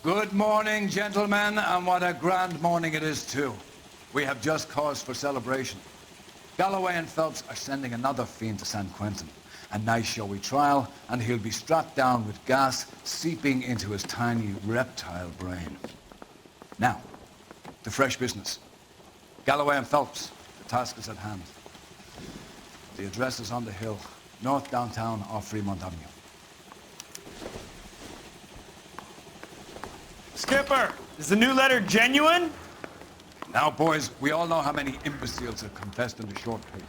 Good morning, gentlemen, and what a grand morning it is, too. We have just cause for celebration. Galloway and Phelps are sending another fiend to San Quentin. A nice showy trial, and he'll be strapped down with gas seeping into his tiny reptile brain. Now, to fresh business. Galloway and Phelps, the task is at hand. The address is on the hill, north downtown off Fremont Avenue. Skipper, is the new letter genuine? Now, boys, we all know how many imbeciles have confessed in the short page.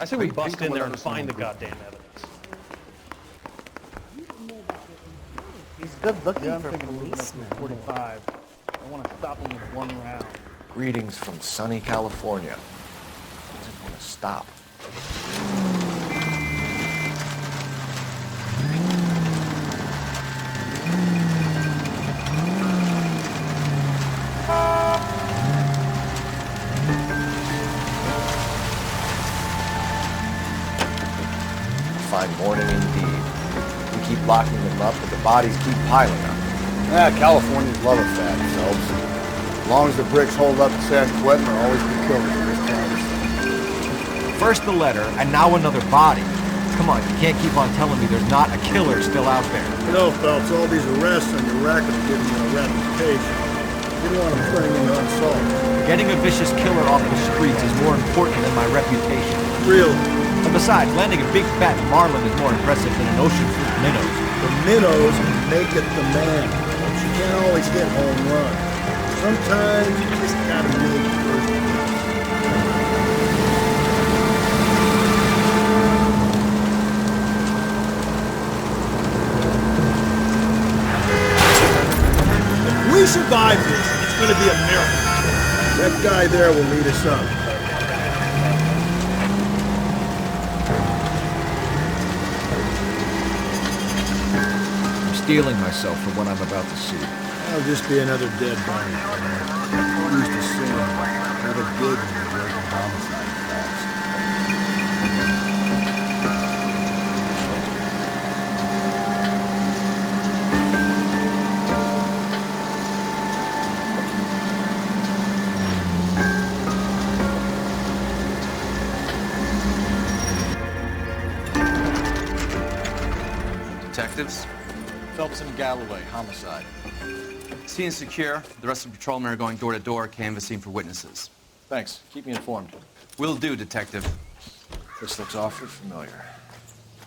I say we bust in there and find the goddamn evidence. He's good looking for a policeman. 45. I want to stop him with one round. Greetings from sunny California. I doesn't want to stop. 'Fine morning indeed. We keep locking them up, but the bodies keep piling up. Yeah, Californians love a fat Phelps. As long as the bricks hold up in San Quentin, there'll always be killers in this town. First the letter, and now another body. Come on, you can't keep on telling me there's not a killer still out there. You know, Phelps, all these arrests on your record are giving you a reputation. You don't want them turning into unsolved. Getting a vicious killer off the streets is more important than my reputation. Really? And besides, landing a big fat marlin is more impressive than an ocean full of minnows. The minnows make it the man. But you can't always hit home run. Sometimes you just gotta make the first pitch. If we survive this, it's gonna be a miracle. That guy there will lead us up. Stealing myself for what I'm about to see. That'll just be another dead body. Used to say, have a good when you're working homicide calls. Detectives? Phelps and Galloway, homicide. Scene is secure. The rest of the patrolmen are going door to door, canvassing for witnesses. Thanks. Keep me informed. Will do, Detective. This looks awfully familiar.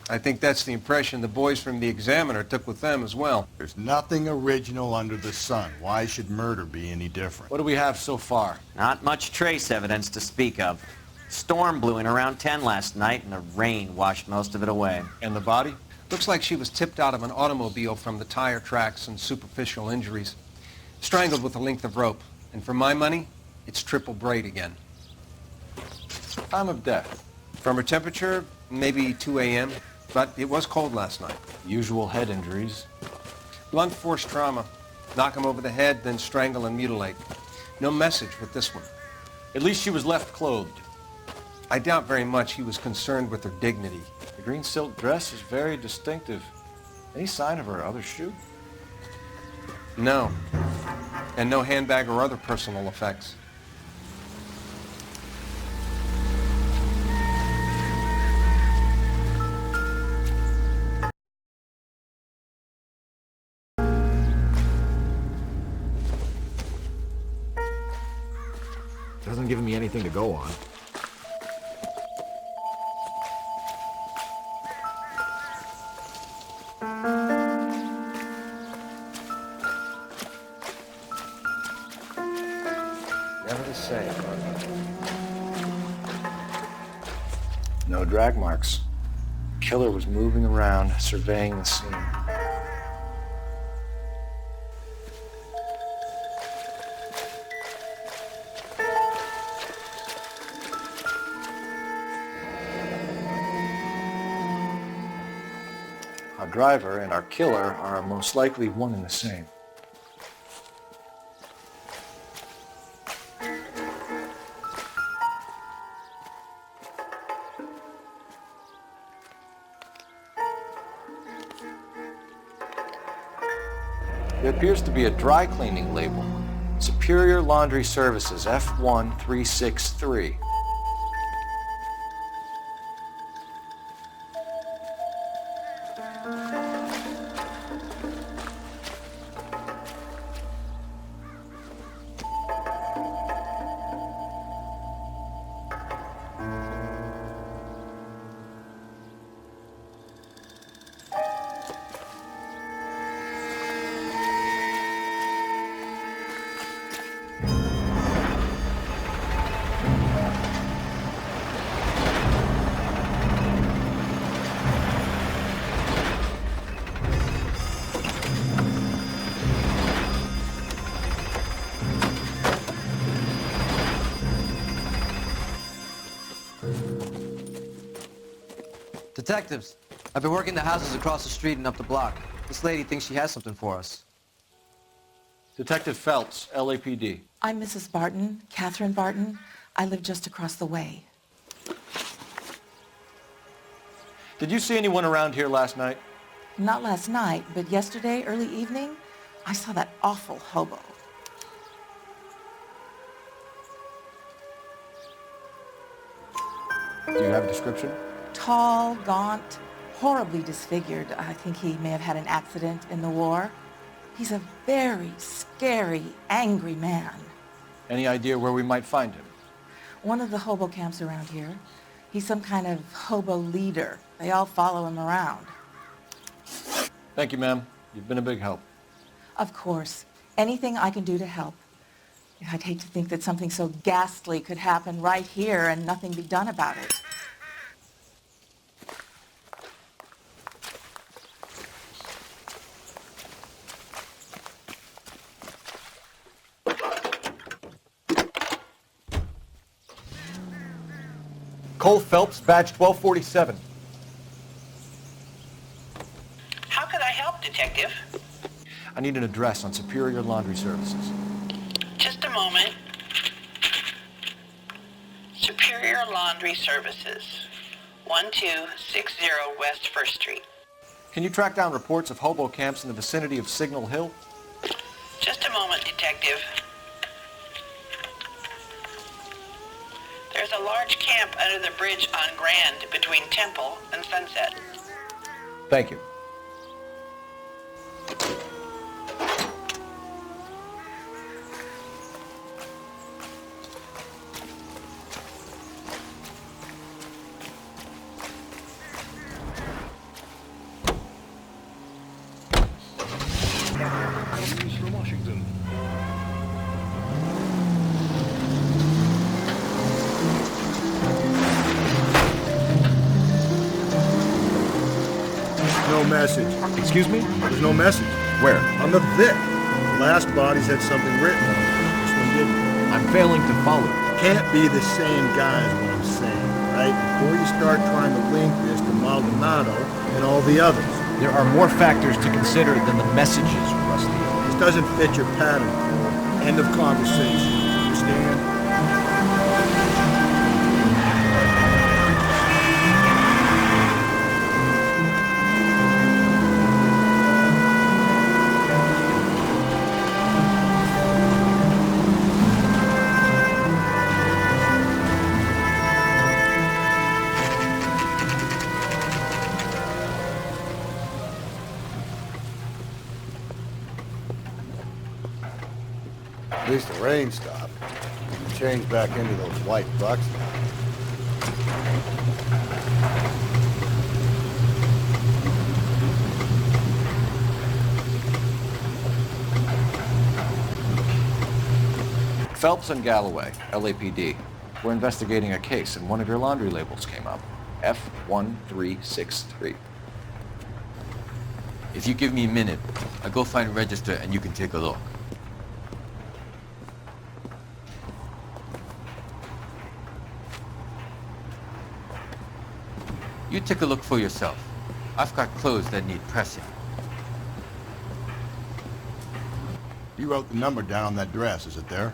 I think that's the impression the boys from the Examiner took with them as well. There's nothing original under the sun. Why should murder be any different? What do we have so far? Not much trace evidence to speak of. Storm blew in around 10 last night, and the rain washed most of it away. And the body? Looks like she was tipped out of an automobile from the tire tracks and superficial injuries. Strangled with a length of rope. And for my money, it's triple braid again. Time of death. From her temperature, maybe 2 a.m., but it was cold last night. Usual head injuries. Blunt force trauma. Knock him over the head, then strangle and mutilate. No message with this one. At least she was left clothed. I doubt very much he was concerned with her dignity. The green silk dress is very distinctive. Any sign of her other shoe? No. And no handbag or other personal effects. Doesn't give me anything to go on. Never the same. No drag marks. Killer was moving around, surveying the scene. Our driver and our killer are most likely one and the same. There appears to be a dry cleaning label. Superior Laundry Services, F1363. Detectives, I've been working the houses across the street and up the block. This lady thinks she has something for us. Detective Phelps, LAPD. I'm Mrs. Barton, Catherine Barton. I live just across the way. Did you see anyone around here last night? Not last night, but yesterday, early evening, I saw that awful hobo. Do you have a description? Tall, gaunt, horribly disfigured. I think he may have had an accident in the war. He's a very scary, angry man. Any idea where we might find him? One of the hobo camps around here. He's some kind of hobo leader. They all follow him around. Thank you, ma'am. You've been a big help. Of course. Anything I can do to help. I'd hate to think that something so ghastly could happen right here and nothing be done about it. Cole Phelps, badge 1247. How could I help, Detective? I need an address on Superior Laundry Services. Just a moment. Superior Laundry Services, 1260 West 1st Street. Can you track down reports of hobo camps in the vicinity of Signal Hill? Just a moment, Detective. There's a large camp under the bridge on Grand between Temple and Sunset. Thank you. News from Washington. No message. Excuse me? There's no message. Where? On the Vic. The last bodies had something written on it. This one didn't. I'm failing to follow. Can't be the same guy is what I'm saying, right? Before you start trying to link this to Maldonado and all the others. There are more factors to consider than the messages, Rusty. This doesn't fit your pattern. End of conversation. Understand? At least the rain stopped. You can change back into those white bucks now. Phelps and Galloway, LAPD. We're investigating a case and one of your laundry labels came up. F1363. If you give me a minute, I'll go find a register and you can take a look. You take a look for yourself. I've got clothes that need pressing. You wrote the number down on that dress, is it there?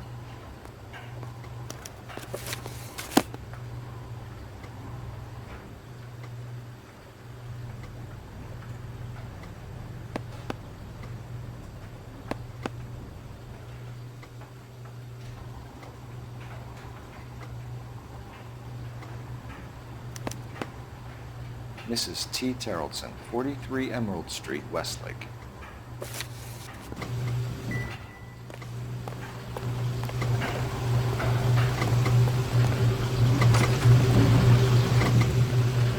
Mrs. T. Terrellson, 43 Emerald Street, Westlake.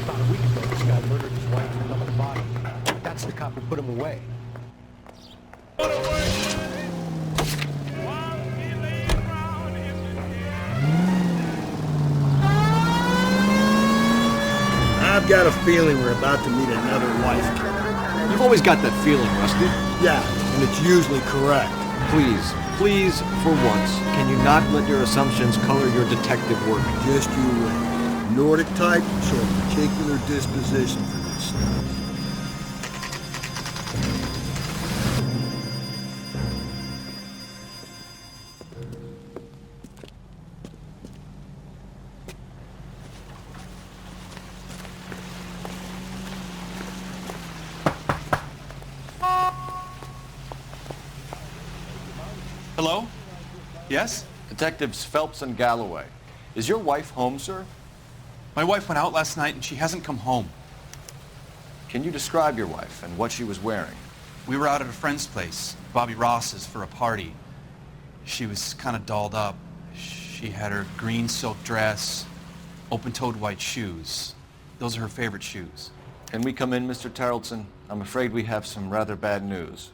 About a week ago, this guy murdered his wife and dumped the body. That's the cop who put him away. I've got a feeling we're about to meet another wife killer. You've always got that feeling, Rusty. Yeah, and it's usually correct. Please, for once, can you not let your assumptions color your detective work? Just you wait. Nordic type show a particular disposition for this stuff. Hello? Yes? Detectives Phelps and Galloway. Is your wife home, sir? My wife went out last night and she hasn't come home. Can you describe your wife and what she was wearing? We were out at a friend's place, Bobby Ross's, for a party. She was kind of dolled up. She had her green silk dress, open-toed white shoes. Those are her favorite shoes. Can we come in, Mr. Terrellson? I'm afraid we have some rather bad news.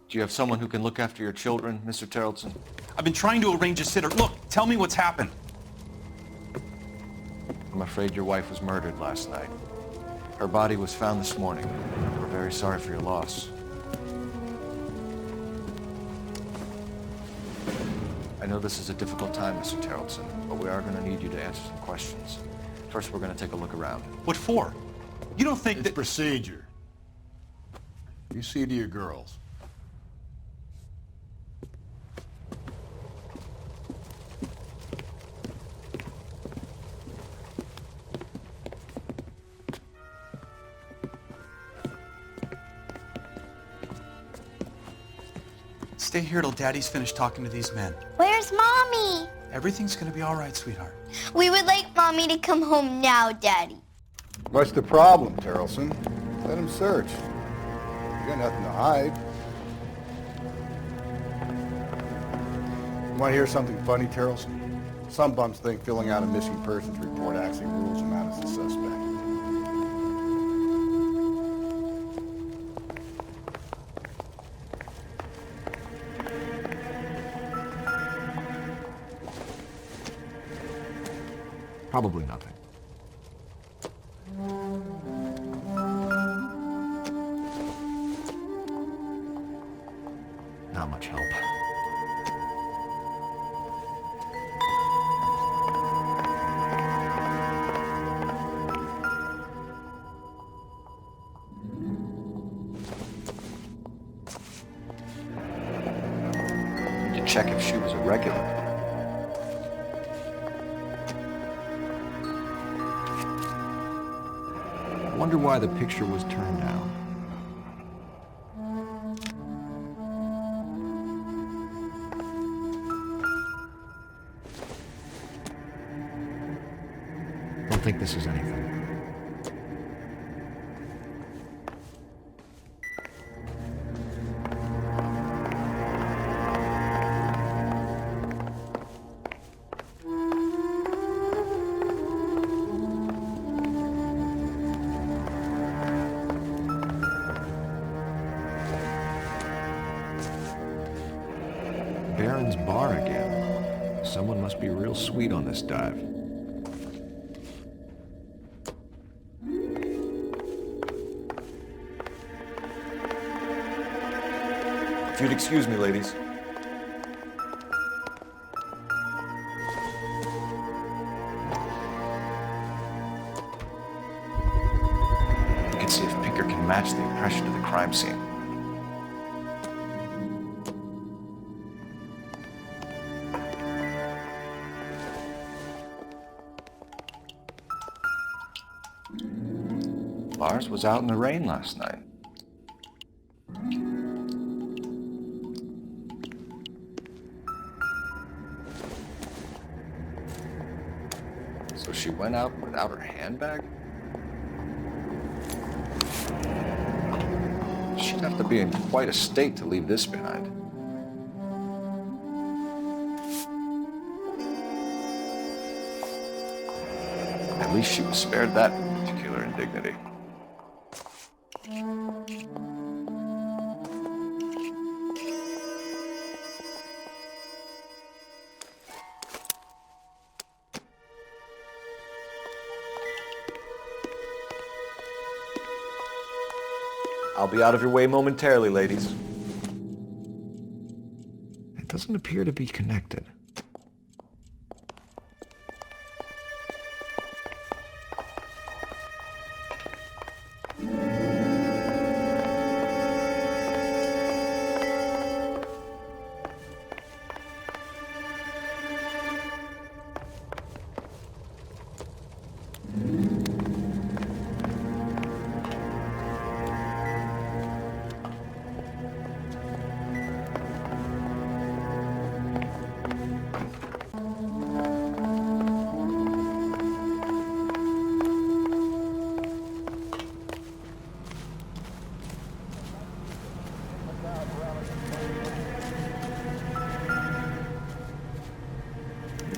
Do you have someone who can look after your children, Mr. Terrellson? I've been trying to arrange a sitter. Look, tell me what's happened. I'm afraid your wife was murdered last night. Her body was found this morning. We're very sorry for your loss. I know this is a difficult time, Mr. Terrellson, but we are going to need you to answer some questions. First, we're going to take a look around. What for? You don't think It's procedure. You see to your girls. Stay here till Daddy's finished talking to these men. Where's Mommy? Everything's gonna be all right, sweetheart. We would like Mommy to come home now, Daddy. What's the problem, Terrellson? Let him search. You got nothing to hide. You want to hear something funny, Terrellson? Some bums think filling out a missing persons report actually rules him out as a suspect. Probably nothing. Not much help. Need to check if she was a regular. I wonder why the picture was turned down. Don't think this is anything. Baron's bar again. Someone must be real sweet on this dive. If you'd excuse me, ladies. We can see if Pinker can match the impression of the crime scene. Lars was out in the rain last night. she went out without her handbag? She'd have to be in quite a state to leave this behind. At least she was spared that particular indignity. I'll be out of your way momentarily, ladies. It doesn't appear to be connected.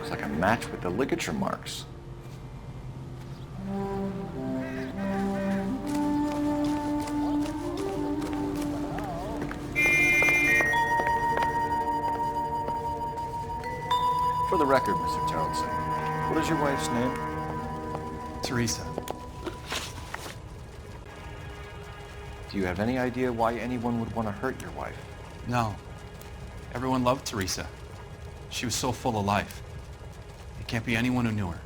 Like a match with the ligature marks. For the record, Mr. Tarleton, what is your wife's name? Teresa. Do you have any idea why anyone would want to hurt your wife? No. Everyone loved Teresa. She was so full of life. It can't be anyone who knew her.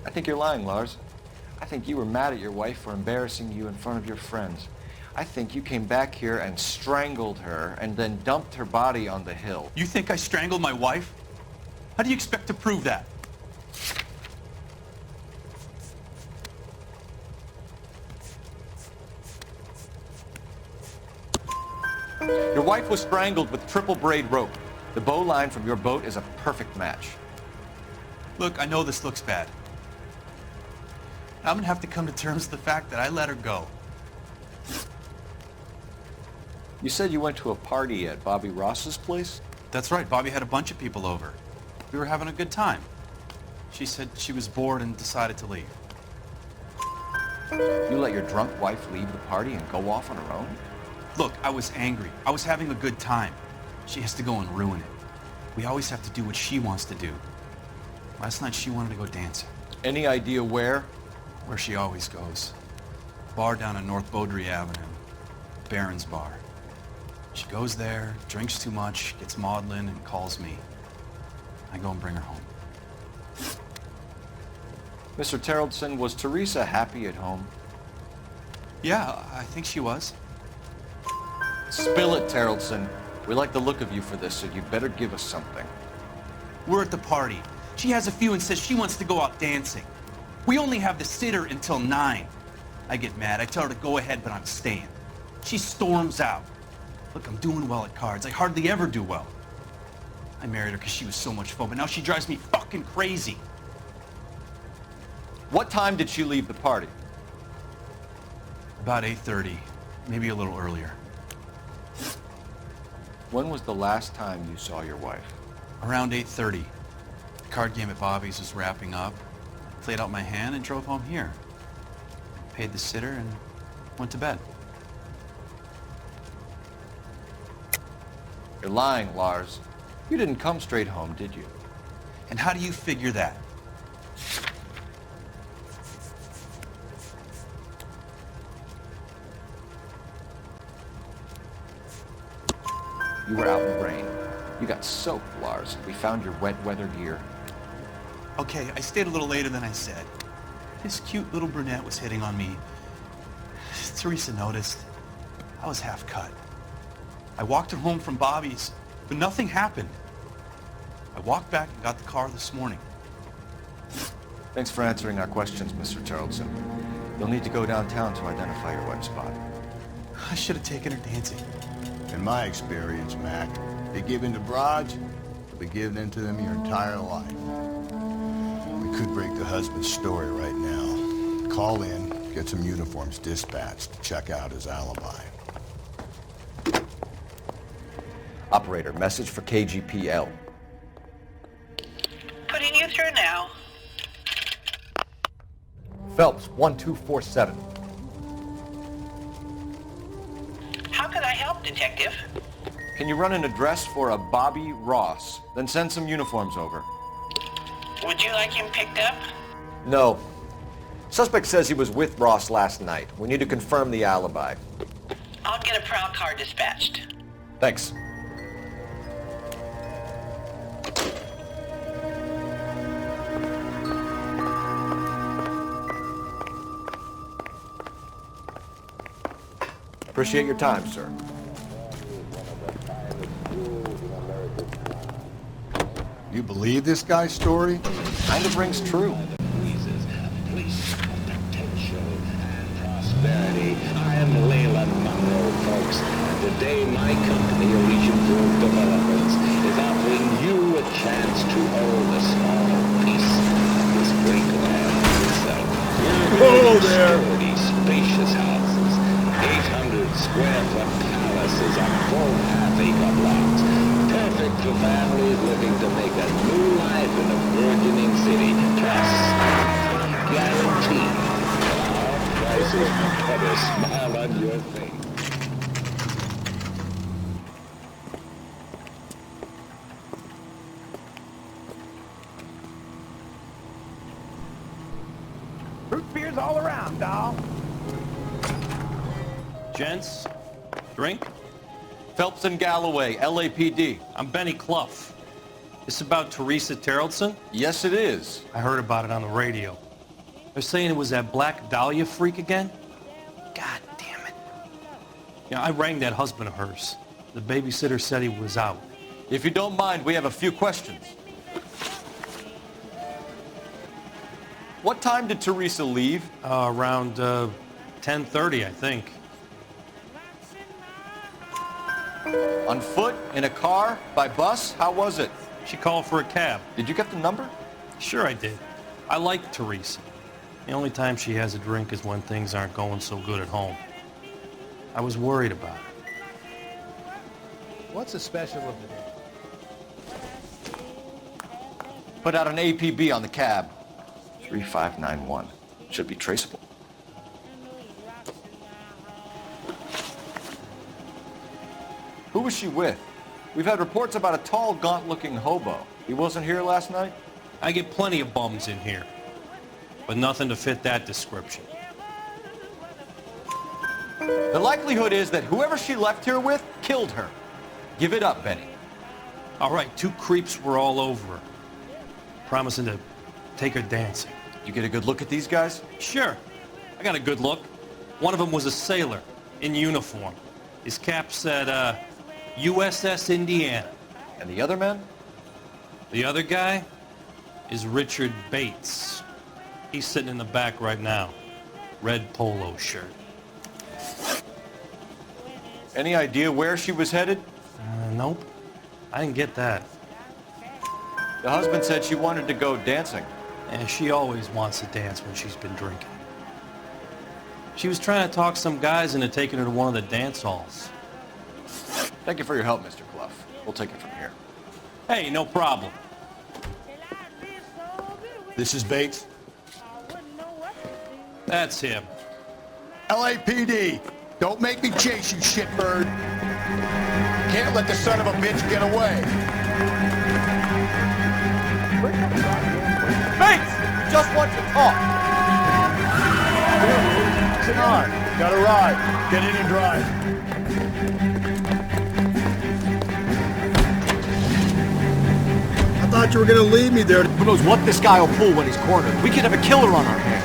I think you're lying, Lars. I think you were mad at your wife for embarrassing you in front of your friends. I think you came back here and strangled her and then dumped her body on the hill. You think I strangled my wife? How do you expect to prove that? Your wife was strangled with triple braid rope. The bow line from your boat is a perfect match. Look, I know this looks bad. I'm gonna have to come to terms with the fact that I let her go. You said you went to a party at Bobby Ross's place? That's right, Bobby had a bunch of people over. We were having a good time. She said she was bored and decided to leave. You let your drunk wife leave the party and go off on her own? Look, I was angry. I was having a good time. She has to go and ruin it. We always have to do what she wants to do. Last night she wanted to go dancing. Any idea where? Where she always goes. Bar down on North Beaudry Avenue. Barron's Bar. She goes there, drinks too much, gets maudlin, and calls me. I go and bring her home. Mr. Tarleton, was Teresa happy at home? Yeah, I think she was. Spill it, Tarleton. We like the look of you for this, so you better give us something. We're at the party. She has a few and says she wants to go out dancing. We only have the sitter until 9. I get mad. I tell her to go ahead, but I'm staying. She storms out. Look, I'm doing well at cards. I hardly ever do well. I married her because she was so much fun, but now she drives me fucking crazy. What time did she leave the party? About 8:30, maybe a little earlier. When was the last time you saw your wife? Around 8:30. The card game at Bobby's was wrapping up. I played out my hand and drove home here. Paid the sitter and went to bed. You're lying, Lars. You didn't come straight home, did you? And how do you figure that? You were out in the rain. You got soaked, Lars. We found your wet weather gear. Okay, I stayed a little later than I said. This cute little brunette was hitting on me. Teresa noticed. I was half cut. I walked her home from Bobby's, but nothing happened. I walked back and got the car this morning. Thanks for answering our questions, Mr. Tarleton. You'll need to go downtown to identify your wife's body. I should have taken her dancing. In my experience, Mac, They give in to bribes, you'll be giving in to them your entire life. We could break the husband's story right now. Call in, get some uniforms dispatched to check out his alibi. Operator, message for KGPL. Putting you through now. Phelps, 1247. How could I help, Detective? Can you run an address for a Bobby Ross? Then send some uniforms over. Would you like him picked up? No. Suspect says he was with Ross last night. We need to confirm the alibi. I'll get a prowl car dispatched. Thanks. Appreciate your time, sir. You believe this guy's story? Kind of rings true. Prosperity. I am Leyland Monroe, folks. Today, my company, Elysian Grove Developments, is offering you a chance to hold a small piece of this great land itself. Whoa there! These spacious houses, 800 square foot palaces on full half-acre blocks, perfect for families looking to make a new life in a burgeoning city. Plus, guaranteed. Prices put a smile on your face. Root beers all around, doll. Gents, drink? Phelps and Galloway, LAPD. I'm Benny Clough. This about Teresa Terrellson? Yes, it is. I heard about it on the radio. They're saying it was that Black Dahlia freak again? God damn it. Yeah, I rang that husband of hers. The babysitter said he was out. If you don't mind, we have a few questions. What time did Teresa leave? Around 10:30, I think. On foot? In a car? By bus? How was it? She called for a cab. Did you get the number? Sure I did. I like Teresa. The only time she has a drink is when things aren't going so good at home. I was worried about her. What's the special of the day? Put out an APB on the cab. 3591. Should be traceable. Who was she with? We've had reports about a tall, gaunt-looking hobo. He wasn't here last night? I get plenty of bums in here, but nothing to fit that description. The likelihood is that whoever she left here with killed her. Give it up, Benny. All right, two creeps were all over her, promising to take her dancing. You get a good look at these guys? Sure. I got a good look. One of them was a sailor in uniform. His cap said, USS Indiana. And the other man? The other guy is Richard Bates. He's sitting in the back right now. Red polo shirt. Any idea where she was headed? Nope. I didn't get that. The husband said she wanted to go dancing. And she always wants to dance when she's been drinking. She was trying to talk some guys into taking her to one of the dance halls. Thank you for your help, Mr. Clough. We'll take it from here. Hey, no problem. This is Bates. That's him. LAPD, don't make me chase you, shitbird. Can't let the son of a bitch get away. Bates! Just want to talk. Hang on, got a ride. Get in and drive. I thought you were gonna leave me there. Who knows what this guy will pull when he's cornered? We could have a killer on our hands.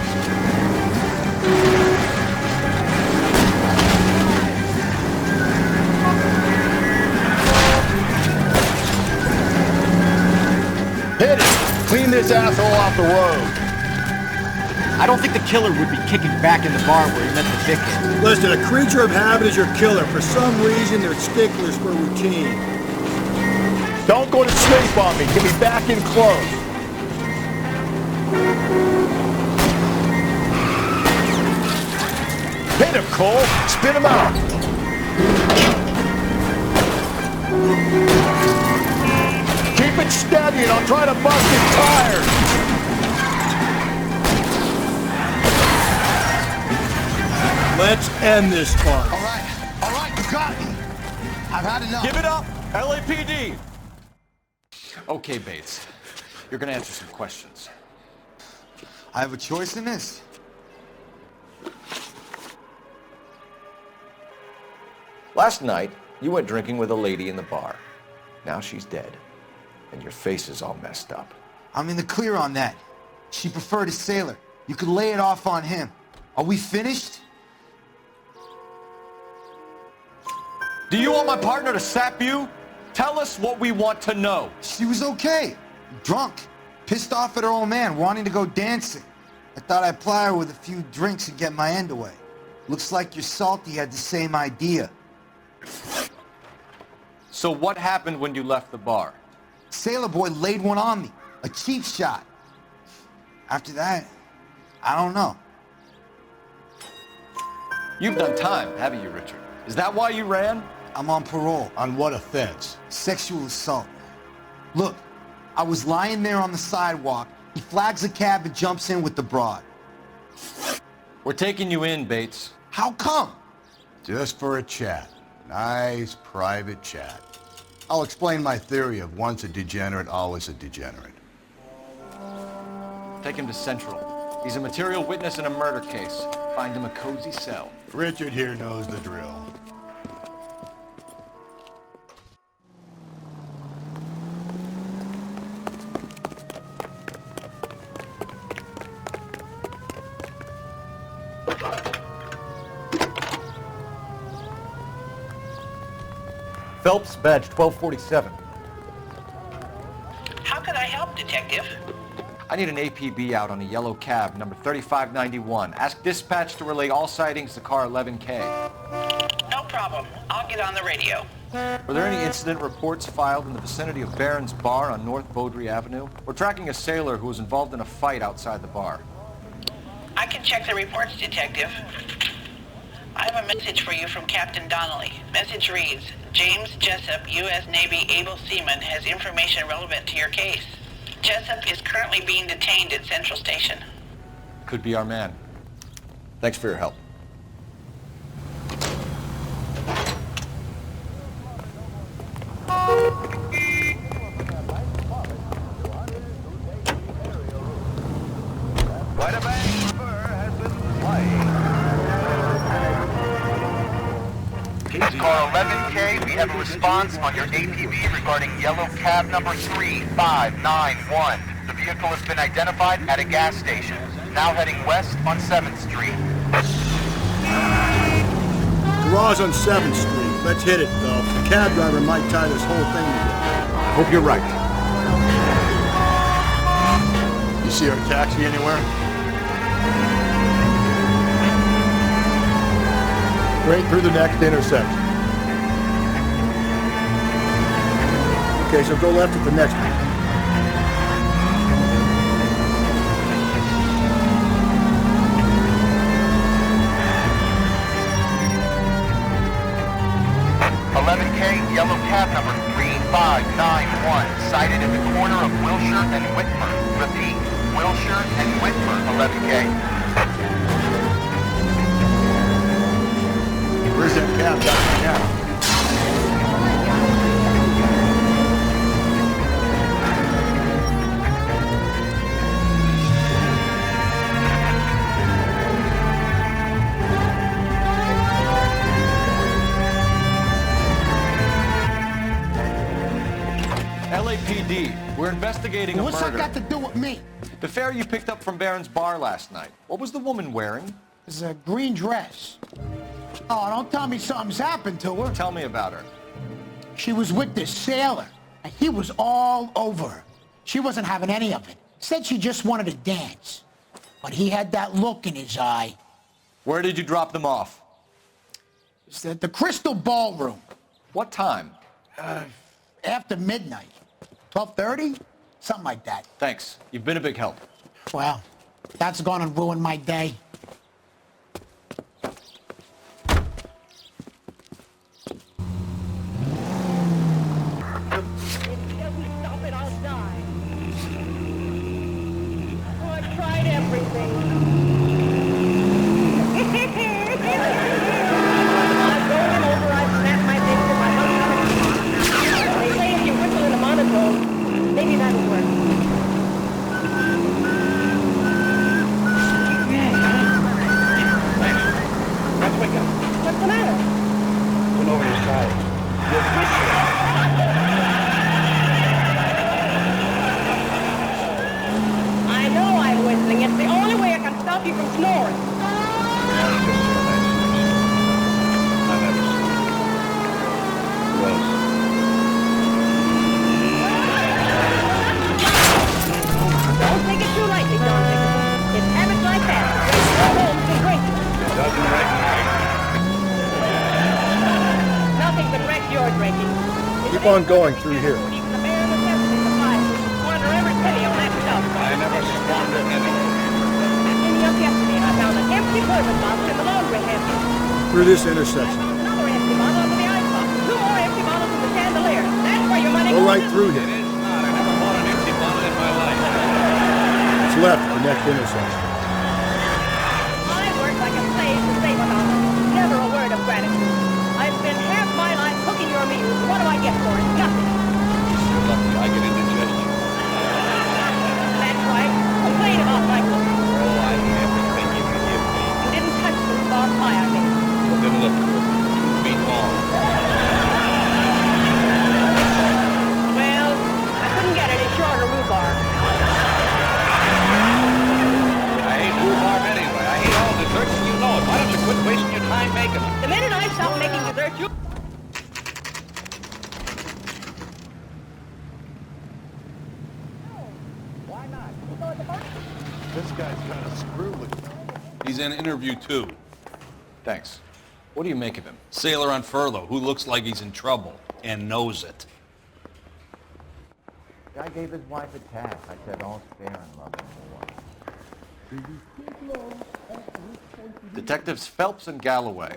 Hit it! Clean this asshole off the road. I don't think the killer would be kicking back in the bar where he met the victim. Listen, a creature of habit is your killer. For some reason, they're sticklers for routine. Don't go to sleep on me. Get me back in close. Hit him, Cole. Spin him out. Keep it steady and I'll try to bust his tires. Let's end this fun. All right, you got me. I've had enough. Give it up, LAPD. Okay, Bates. You're gonna answer some questions. I have a choice in this. Last night, you went drinking with a lady in the bar. Now she's dead, and your face is all messed up. I'm in the clear on that. She preferred a sailor. You could lay it off on him. Are we finished? Do you want my partner to sap you? Tell us what we want to know. She was okay. Drunk. Pissed off at her old man, wanting to go dancing. I thought I'd ply her with a few drinks and get my end away. Looks like your salty had the same idea. So what happened when you left the bar? Sailor boy laid one on me. A cheap shot. After that, I don't know. You've done time, haven't you, Richard? Is that why you ran? I'm on parole. On what offense? Sexual assault. Look, I was lying there on the sidewalk. He flags a cab and jumps in with the broad. We're taking you in, Bates. How come? Just for a chat. Nice private chat. I'll explain my theory of once a degenerate, always a degenerate. Take him to Central. He's a material witness in a murder case. Find him a cozy cell. Richard here knows the drill. Phelps, badge 1247. How could I help, Detective? I need an APB out on a yellow cab, number 3591. Ask dispatch to relay all sightings to car 11K. No problem. I'll get on the radio. Were there any incident reports filed in the vicinity of Barron's Bar on North Beaudry Avenue? We're tracking a sailor who was involved in a fight outside the bar. I can check the reports, Detective. I have a message for you from Captain Donnelly. Message reads, James Jessup, U.S. Navy able seaman, has information relevant to your case. Jessup is currently being detained at Central Station. Could be our man. Thanks for your help. Quite a bang of fur has been flying. Car 11K, we have a response on your APB regarding yellow cab number 3591. The vehicle has been identified at a gas station, now heading west on 7th Street. Garage on 7th Street. Let's hit it, Phelps. The cab driver might tie this whole thing together. I hope you're right. You see our taxi anywhere? Straight through the next intersection. Okay, so go left at the next one. Yellow cab number 3591, sighted at the corner of Wilshire and Whitmer. Repeat, Wilshire and Whitmer, 11K. Where's that cab got now? LAPD, we're investigating a What's murder. that got to do with me? The fare you picked up from Barron's Bar last night. What was the woman wearing? It's a green dress. Oh, don't tell me something's happened to her. Tell me about her. She was with this sailor, and he was all over her. She wasn't having any of it. Said she just wanted to dance. But he had that look in his eye. Where did you drop them off? It's at the Crystal Ballroom. What time? after midnight. 12:30? Something like that. Thanks. You've been a big help. Well, that's gonna ruin my day. Keep on going through here. I never squandered anything. Up yesterday, I found an empty bourbon bottle in the laundry hamper. Through this intersection. Another empty bottle under the icebox. 2 more empty bottles in the chandelier. That's where your money Go goes. right through here. It is not. I never bought an empty bottle in my life. It's left at the next intersection. I worked like a slave to save a dollar. Never a word of gratitude. I spent half my life cooking your meals. What do I get for it? Nothing. You're lucky I get indigestion. That's right. Complain about my cooking. Oh, I eat everything you can give me. You didn't touch the star pie I made. Well, then look, 2 feet long. Well, I couldn't get any shorter rhubarb. I hate rhubarb anyway. I hate all desserts, and you know it. Why don't you quit wasting your time making them? The minute I stop making dessert, you... This guy's kind of screwed with me. He's in interview 2. Thanks. What do you make of him? Sailor on furlough who looks like he's in trouble and knows it. Guy gave his wife a tap. I said, all's fair in love and war. Detectives Phelps and Galloway.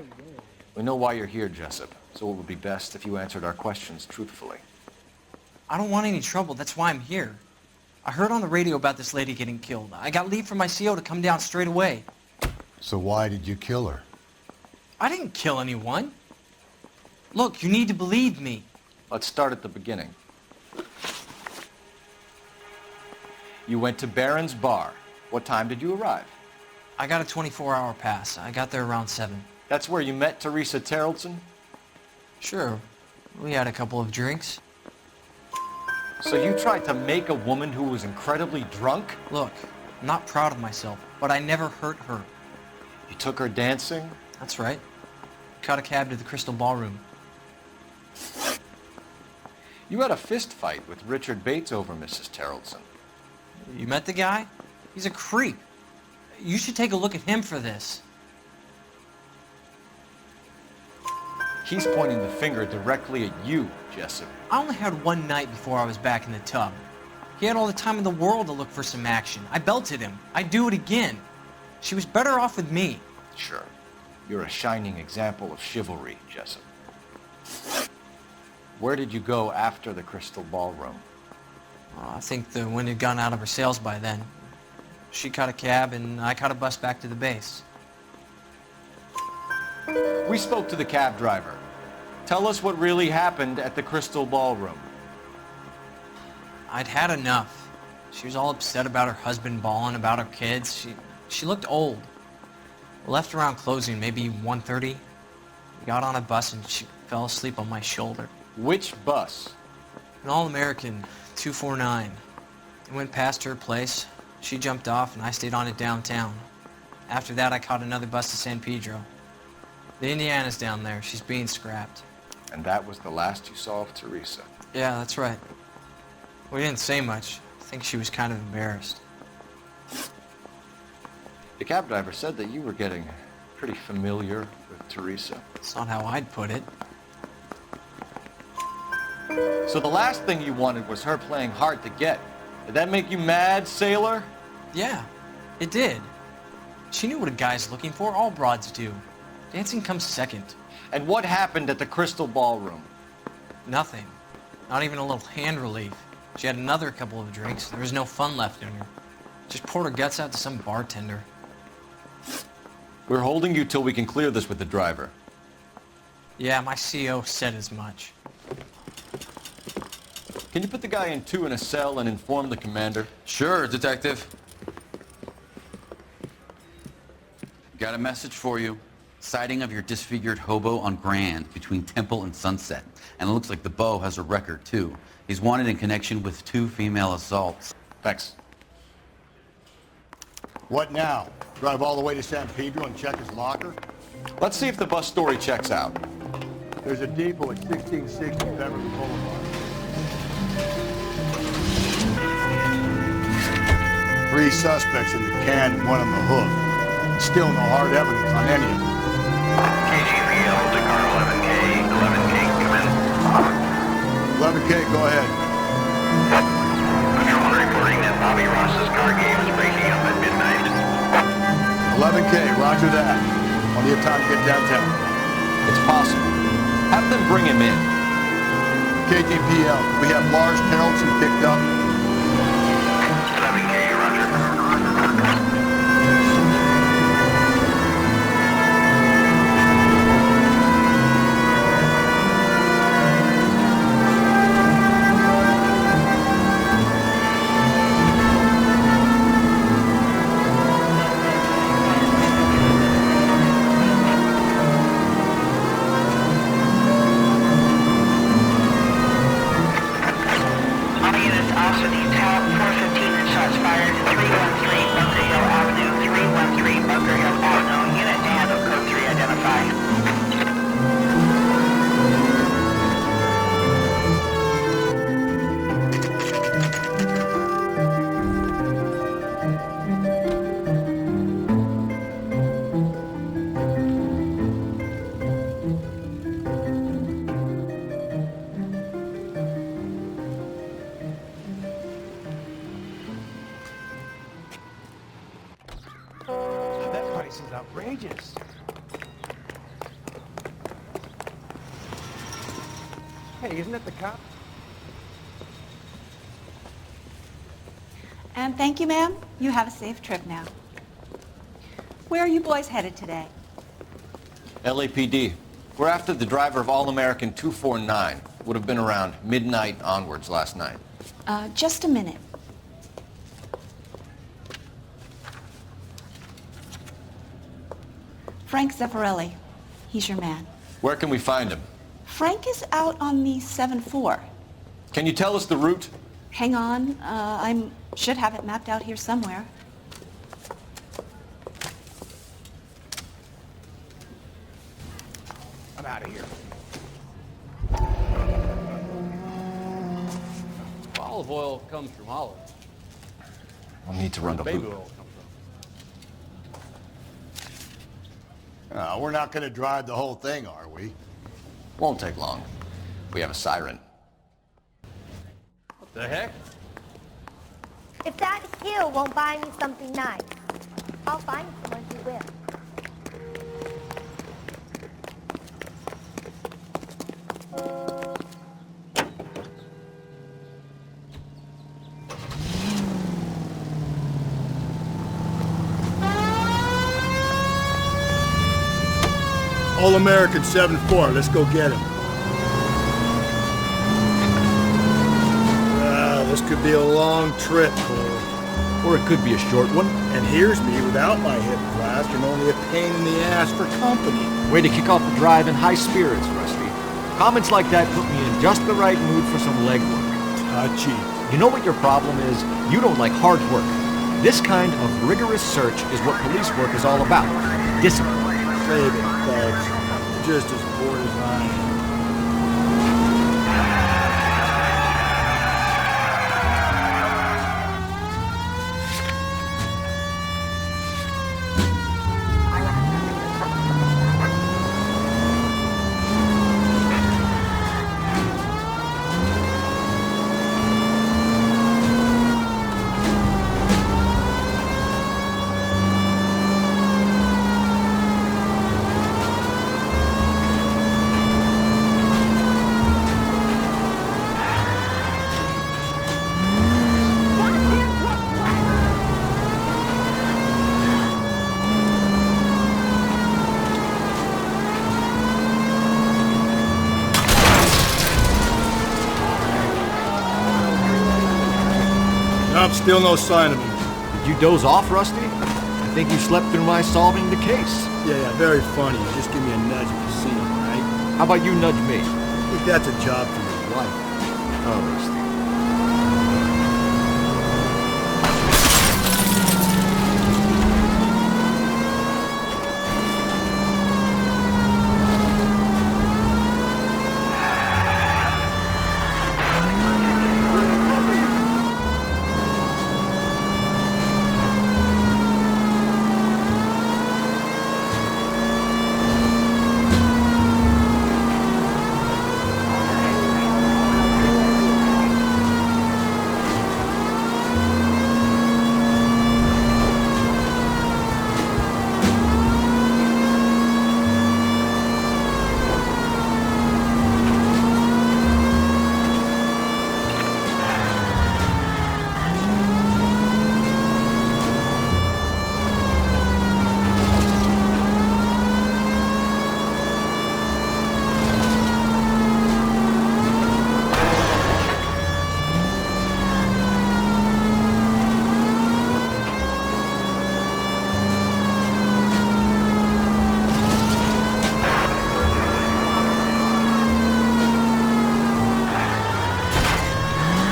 We know why you're here, Jessup, so it would be best if you answered our questions truthfully. I don't want any trouble. That's why I'm here. I heard on the radio about this lady getting killed. I got leave from my CO to come down straight away. So why did you kill her? I didn't kill anyone. Look, you need to believe me. Let's start at the beginning. You went to Barron's Bar. What time did you arrive? I got a 24-hour pass. I got there around 7. That's where you met Teresa Terrellson? Sure. We had a couple of drinks. So you tried to make a woman who was incredibly drunk? Look, I'm not proud of myself, but I never hurt her. You took her dancing? That's right. Caught a cab to the Crystal Ballroom. You had a fist fight with Richard Bates over Mrs. Terrellson. You met the guy? He's a creep. You should take a look at him for this. He's pointing the finger directly at you, Jessup. I only had one night before I was back in the tub. He had all the time in the world to look for some action. I belted him. I'd do it again. She was better off with me. Sure. You're a shining example of chivalry, Jessup. Where did you go after the Crystal Ballroom? I think the wind had gone out of her sails by then. She caught a cab and I caught a bus back to the base. We spoke to the cab driver. Tell us what really happened at the Crystal Ballroom. I'd had enough. She was all upset about her husband bawling about her kids. She looked old. We left around closing, maybe 1:30. We got on a bus and she fell asleep on my shoulder. Which bus? An All-American 249. I went past her place. She jumped off and I stayed on it downtown. After that, I caught another bus to San Pedro. The Indiana's down there. She's being scrapped. And that was the last you saw of Teresa? Yeah, that's right. We didn't say much. I think she was kind of embarrassed. The cab driver said that you were getting pretty familiar with Teresa. That's not how I'd put it. So the last thing you wanted was her playing hard to get. Did that make you mad, sailor? Yeah, it did. She knew what a guy's looking for. All broads do. Dancing comes second. And what happened at the Crystal Ballroom? Nothing. Not even a little hand relief. She had another couple of drinks. There was no fun left in her. Just poured her guts out to some bartender. We're holding you till we can clear this with the driver. Yeah, my CO said as much. Can you put the guy in 2 in a cell and inform the commander? Sure, Detective. Got a message for you. Sighting of your disfigured hobo on Grand between Temple and Sunset. And it looks like the beau has a record, too. He's wanted in connection with 2 female assaults. Thanks. What now? Drive all the way to San Pedro and check his locker? Let's see if the bus story checks out. There's a depot at 1660 Beverly Boulevard. 3 suspects in the can and 1 on the hook. Still no hard evidence on any of them. KGPL to car 11K. 11K, come in. 11K, go ahead. Patrol reporting that Bobby Ross's car game is breaking up at midnight. 11K, roger that. Plenty of time to get downtown. It's possible. Have them bring him in. KGPL, we have Lars Carrollson picked up. 11K, roger. That price is outrageous. Hey, isn't that the cop? And thank you, ma'am. You have a safe trip now. Where are you boys headed today? LAPD. We're after the driver of All-American 249. Would have been around midnight onwards last night. Just a minute. Frank Zeffirelli. He's your man. Where can we find him? Frank is out on the 7-4. Can you tell us the route? Hang on. I should have it mapped out here somewhere. I'm out of here. Olive oil comes from olives. I'll need to run the Baby hoop. oil comes from. We're not going to drive the whole thing, are we? Won't take long. We have a siren. What the heck? If that heel won't buy me something nice, I'll find someone who will. All-American 7-4, let's go get him. This could be a long trip, Cole. Or it could be a short one. And here's me without my hip blast and only a pain in the ass for company. Way to kick off the drive in high spirits, Rusty. Comments like that put me in just the right mood for some legwork. Touchy. You know what your problem is? You don't like hard work. This kind of rigorous search is what police work is all about. Discipline. Save it, thugs. You're just as bored as I am. Nope, still no sign of him. Did you doze off, Rusty? I think you slept through my solving the case. Yeah, very funny. Just give me a nudge if you see him, all right? How about you nudge me? I think that's a job for your wife. Oh, Rusty.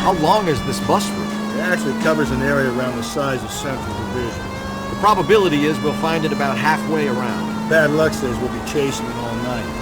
How long is this bus route? It actually covers an area around the size of Central Division. The probability is we'll find it about halfway around. Bad luck says we'll be chasing it all night.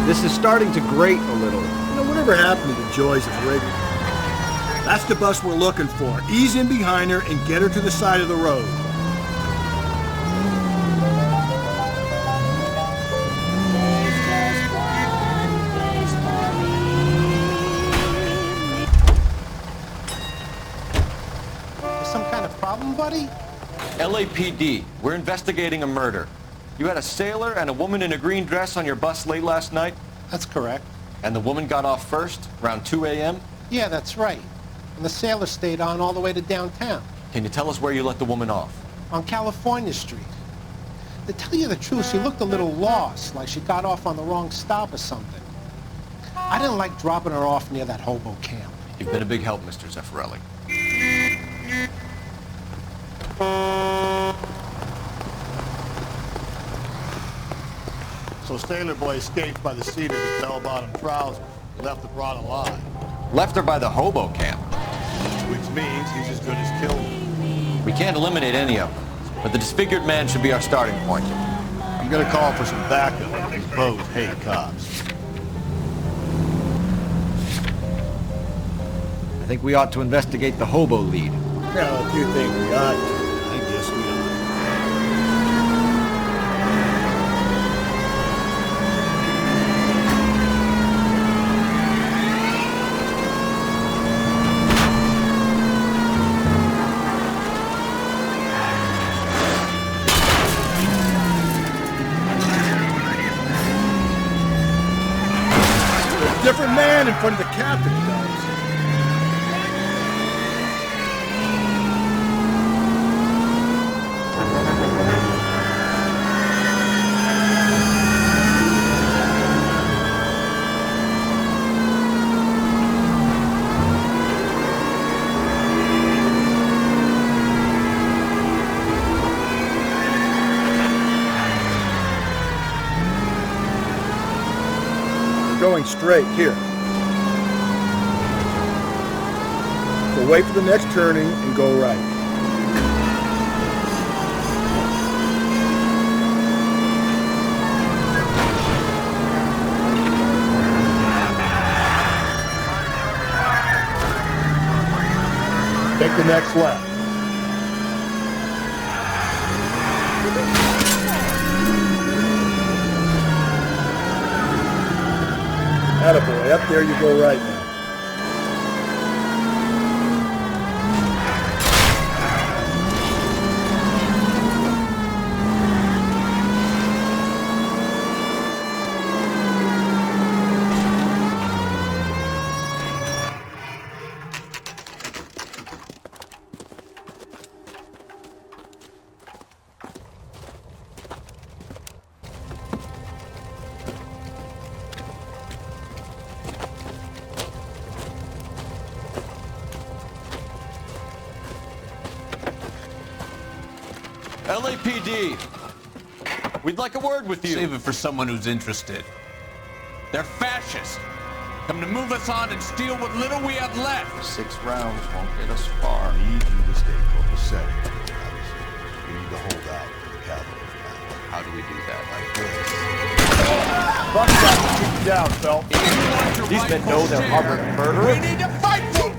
This is starting to grate a little. You know, whatever happened to the joys of rigging? That's the bus we're looking for. Ease in behind her and get her to the side of the road. Some kind of problem, buddy? LAPD, we're investigating a murder. You had a sailor and a woman in a green dress on your bus late last night? That's correct. And the woman got off first, around 2 a.m.? Yeah, that's right. And the sailor stayed on all the way to downtown. Can you tell us where you let the woman off? On California Street. To tell you the truth, she looked a little lost, like she got off on the wrong stop or something. I didn't like dropping her off near that hobo camp. You've been a big help, Mr. Zeffirelli. So Sailor Boy escaped by the seat of his bell-bottom trousers. He left the broad alive. Left her by the hobo camp. Which means he's as good as killed her. We can't eliminate any of them, but the disfigured man should be our starting point. I'm gonna call for some backup. These both hate cops. I think we ought to investigate the hobo lead. Well, if you think we ought to, I guess we ought. Different man in front of the captain does. Going straight here. So wait for the next turning and go right. Make the next left. Attaboy, up there you go right now. LAPD, we'd like a word with you. Save it for someone who's interested. They're fascists. Come to move us on and steal what little we have left. 6 rounds won't get us far. We need you to stay copacetic. We need to hold out for the cavalry. How do we do that? Buck got to keep you down, Phelps. These men know they're harboring murderers. We need to fight them!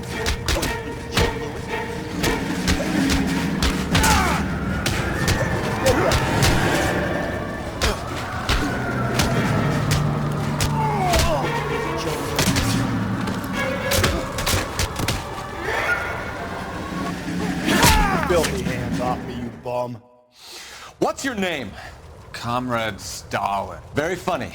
Filthy hands off me, you bum. What's your name? Comrade Stalin. Very funny.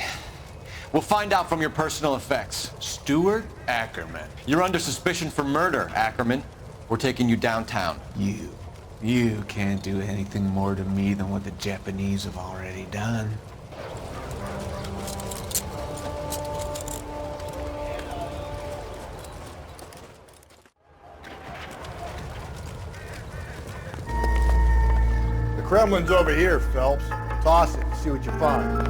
We'll find out from your personal effects. Stuart Ackerman. You're under suspicion for murder, Ackerman. We're taking you downtown. You can't do anything more to me than what the Japanese have already done. The Kremlin's over here, Phelps. Toss it and see what you find.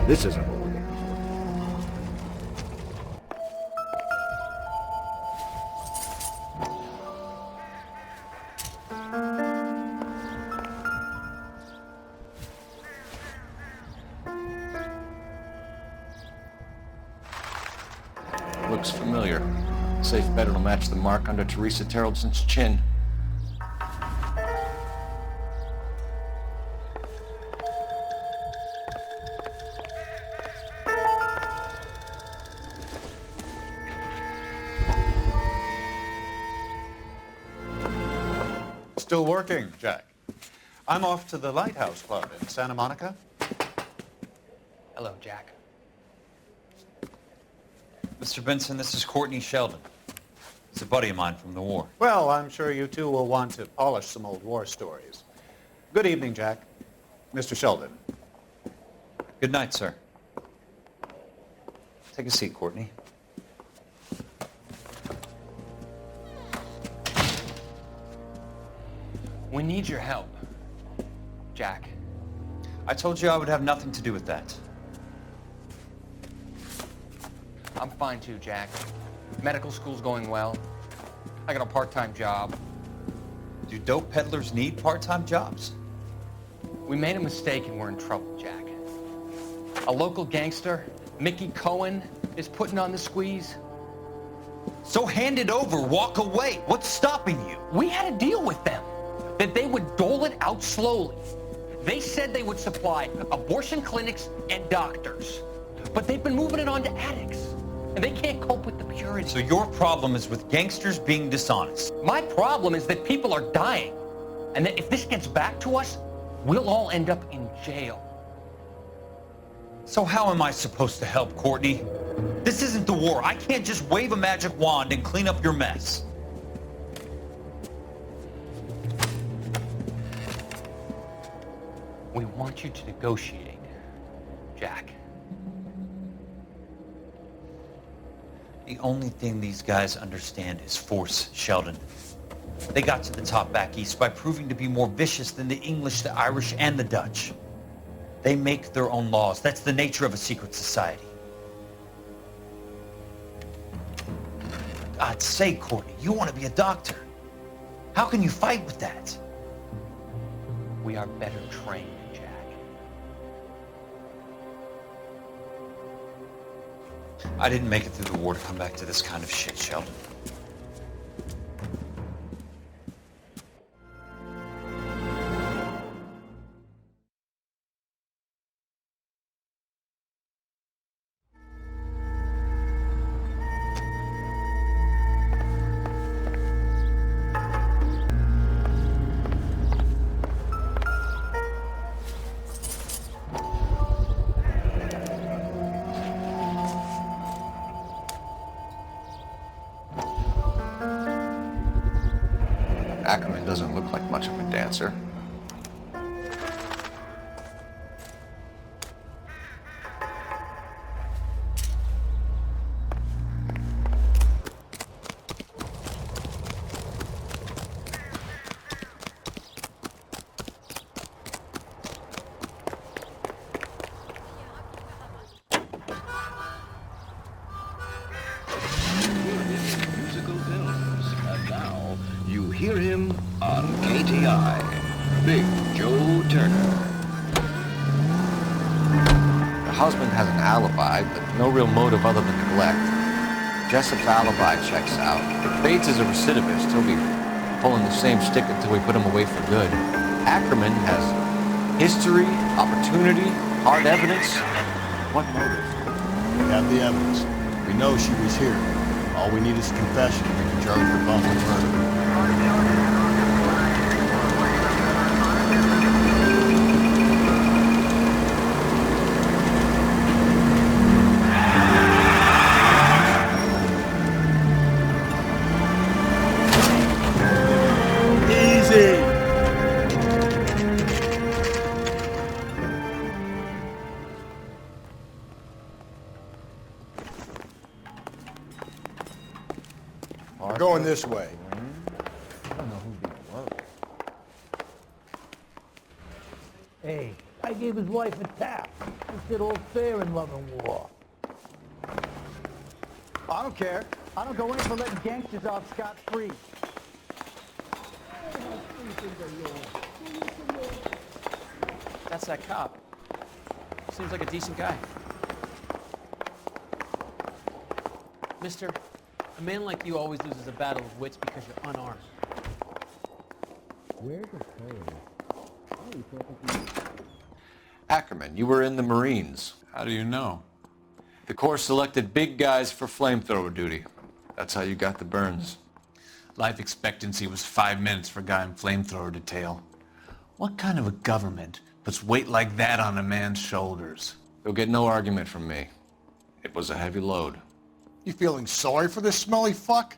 This isn't what we're looking Looks familiar. Safe bet it'll match the mark under Teresa Terreldson's chin. Still working, Jack. I'm off to the Lighthouse Club in Santa Monica. Hello, Jack. Mr. Benson, this is Courtney Sheldon. He's a buddy of mine from the war. Well, I'm sure you two will want to polish some old war stories. Good evening, Jack. Mr. Sheldon. Good night, sir. Take a seat, Courtney. We need your help, Jack. I told you I would have nothing to do with that. I'm fine too, Jack. Medical school's going well. I got a part-time job. Do dope peddlers need part-time jobs? We made a mistake and we're in trouble, Jack. A local gangster, Mickey Cohen, is putting on the squeeze. So hand it over, walk away. What's stopping you? We had a deal with them, that they would dole it out slowly. They said they would supply abortion clinics and doctors, but they've been moving it on to addicts, and they can't cope with the purity. So your problem is with gangsters being dishonest. My problem is that people are dying, and that if this gets back to us, we'll all end up in jail. So how am I supposed to help, Courtney? This isn't the war. I can't just wave a magic wand and clean up your mess. We want you to negotiate, Jack. The only thing these guys understand is force, Sheldon. They got to the top back east by proving to be more vicious than the English, the Irish, and the Dutch. They make their own laws. That's the nature of a secret society. For God's sake, Courtney, you want to be a doctor. How can you fight with that? We are better trained, Jack. I didn't make it through the war to come back to this kind of shit, Sheldon. Ackerman doesn't look like much of a dancer. Musical films, and now you hear him on KTI, Big Joe Turner. The husband has an alibi, but no real motive other than neglect. Jessup's alibi checks out. If Bates is a recidivist, he'll be pulling the same stick until we put him away for good. Ackerman has history, opportunity, hard evidence. What motive? We have the evidence. We know she was here. All we need is a confession. We can charge her bump with murder. Easy. We're going this way. Hey, I gave his wife a tap. It's it all fair in love and war. I don't care. I don't go in for letting gangsters off scot-free. That's that cop. Seems like a decent guy. Mister, a man like you always loses a battle of wits because you're unarmed. Where's the Ackerman, you were in the Marines. How do you know? The Corps selected big guys for flamethrower duty. That's how you got the burns. Life expectancy was 5 minutes for a guy in flamethrower detail. What kind of a government puts weight like that on a man's shoulders? You'll get no argument from me. It was a heavy load. You feeling sorry for this smelly fuck?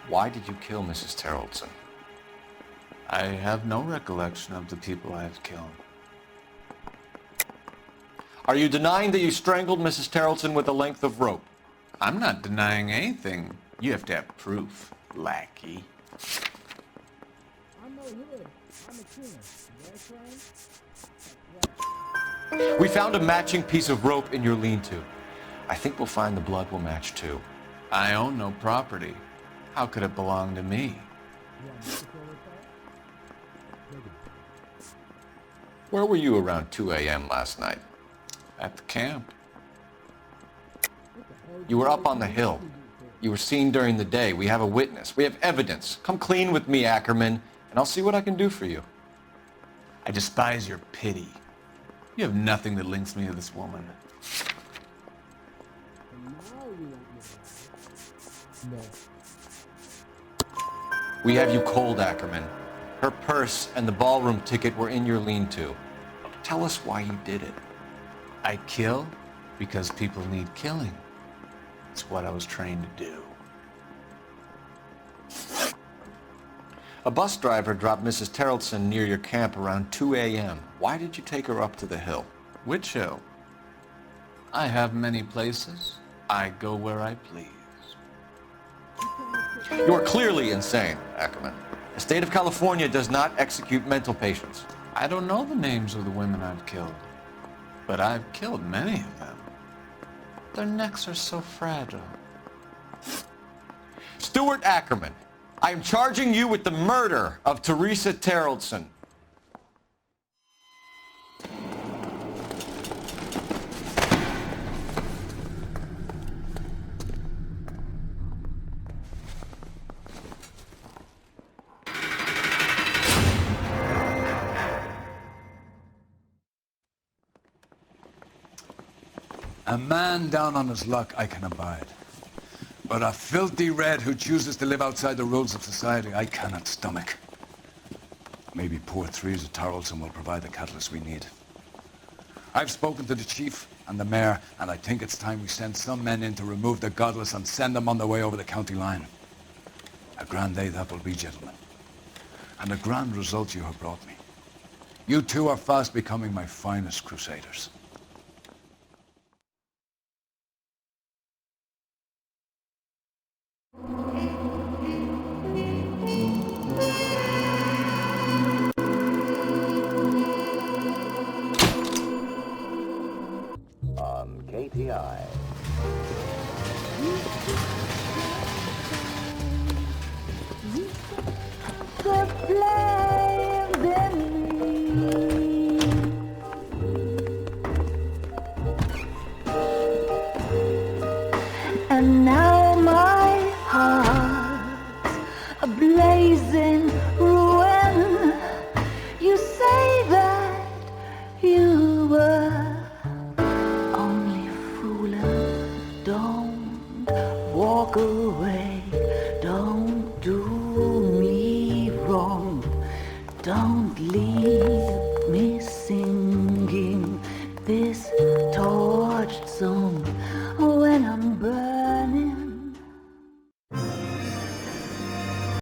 Why did you kill Mrs. Terrellson? I have no recollection of the people I have killed. Are you denying that you strangled Mrs. Terrellson with a length of rope? I'm not denying anything. You have to have proof, lackey. I'm no hood. I'm a killer. We found a matching piece of rope in your lean-to. I think we'll find the blood will match too. I own no property. How could it belong to me? Where were you around 2 a.m. last night? At the camp. You were up on the hill. You were seen during the day. We have a witness. We have evidence. Come clean with me, Ackerman, and I'll see what I can do for you. I despise your pity. You have nothing that links me to this woman. We have you cold, Ackerman. Her purse and the ballroom ticket were in your lean-to. Tell us why you did it. I kill because people need killing. It's what I was trained to do. A bus driver dropped Mrs. Terrellson near your camp around 2 a.m. Why did you take her up to the hill? Which hill? I have many places. I go where I please. You are clearly insane, Ackerman. The state of California does not execute mental patients. I don't know the names of the women I've killed, but I've killed many of them. Their necks are so fragile. Stuart Ackerman, I am charging you with the murder of Teresa Terrellson. A man down on his luck I can abide. But a filthy red who chooses to live outside the rules of society, I cannot stomach. Maybe poor Threes of Tarleton will provide the catalyst we need. I've spoken to the chief and the mayor, and I think it's time we send some men in to remove the godless and send them on their way over the county line. A grand day that will be, gentlemen. And a grand result you have brought me. You two are fast becoming my finest crusaders. On KTI. The flames in me. And now my heart's a blazing ruin. You say that you were only fooling. Don't walk away. Don't do me wrong. Don't leave.